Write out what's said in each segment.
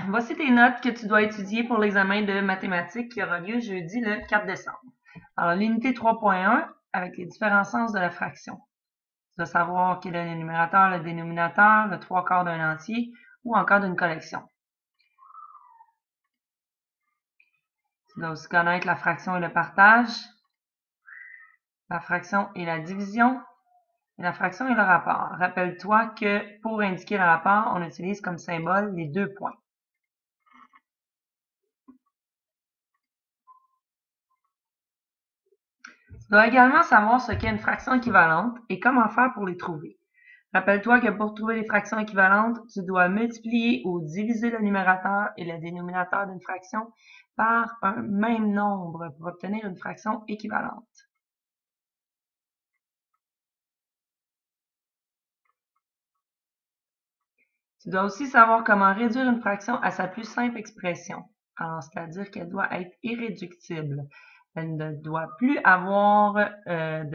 Voici tes notes que tu dois étudier pour l'examen de mathématiques qui aura lieu jeudi le 4 décembre. Alors, l'unité 3.1 avec les différents sens de la fraction. Tu dois savoir quel est le numérateur, le dénominateur, le 3/4 d'un entier ou encore d'une collection. Tu dois aussi connaître la fraction et le partage, la fraction et la division, et la fraction et le rapport. Rappelle-toi que pour indiquer le rapport, on utilise comme symbole les 2 points. Tu dois également savoir ce qu'est une fraction équivalente et comment faire pour les trouver. Rappelle-toi que pour trouver les fractions équivalentes, tu dois multiplier ou diviser le numérateur et le dénominateur d'une fraction par un même nombre pour obtenir une fraction équivalente. Tu dois aussi savoir comment réduire une fraction à sa plus simple expression, c'est-à-dire qu'elle doit être irréductible. Elle ne doit plus avoir elle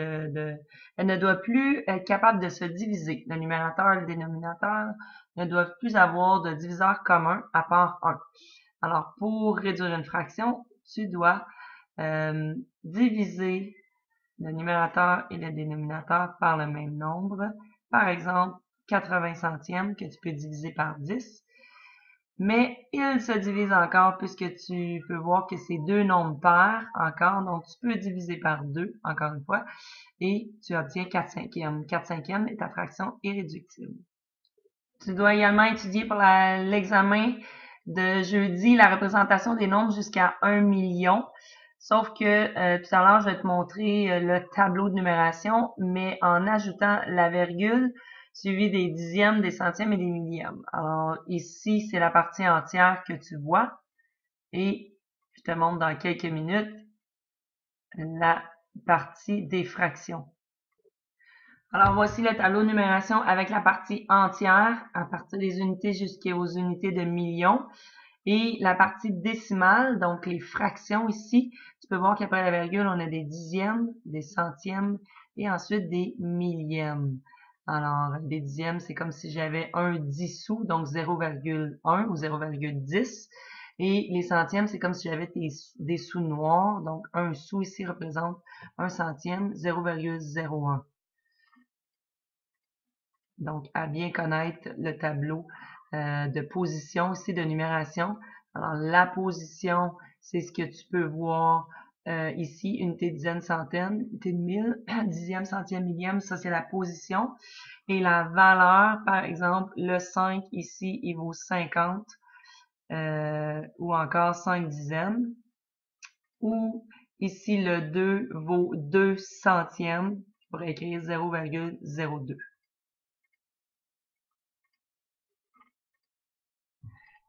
ne doit plus être capable de se diviser. Le numérateur et le dénominateur ne doivent plus avoir de diviseur commun à part 1. Alors, pour réduire une fraction, tu dois diviser le numérateur et le dénominateur par le même nombre. Par exemple, 80 centièmes que tu peux diviser par 10. Mais il se divise encore puisque tu peux voir que c'est deux nombres pairs encore. Donc, tu peux diviser par 2, encore une fois, et tu obtiens 4 cinquièmes. 4 cinquièmes est ta fraction irréductible. Tu dois également étudier pour l'examen de jeudi la représentation des nombres jusqu'à 1 million. Sauf que tout à l'heure, je vais te montrer le tableau de numération, mais en ajoutant la virgule suivie des dixièmes, des centièmes et des millièmes. Alors ici, c'est la partie entière que tu vois. Et je te montre dans quelques minutes la partie des fractions. Alors, voici le tableau de numération avec la partie entière, à partir des unités jusqu'aux unités de millions. Et la partie décimale, donc les fractions ici, tu peux voir qu'après la virgule, on a des dixièmes, des centièmes et ensuite des millièmes. Alors, des dixièmes, c'est comme si j'avais un 10 sous, donc 0,1 ou 0,10. Et les centièmes, c'est comme si j'avais des sous noirs, donc un sou ici représente un centième, 0,01. Donc, à bien connaître le tableau de position ici, de numération. Alors, la position, c'est ce que tu peux voir ici, unité, dizaine, centaine, unité de mille, dixième, centième, millième, ça c'est la position. Et la valeur, par exemple, le 5 ici, il vaut 50, ou encore 5 dizaines. Ou ici, le 2 vaut 2 centièmes, je pourrais écrire 0,02.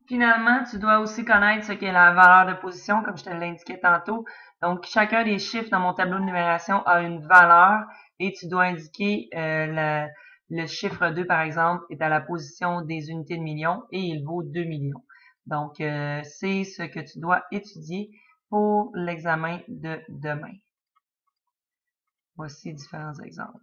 Finalement, tu dois aussi connaître ce qu'est la valeur de position, comme je te l'indiquais tantôt. Donc, chacun des chiffres dans mon tableau de numération a une valeur et tu dois indiquer le chiffre 2, par exemple, est à la position des unités de millions et il vaut 2 millions. Donc, c'est ce que tu dois étudier pour l'examen de demain. Voici différents exemples.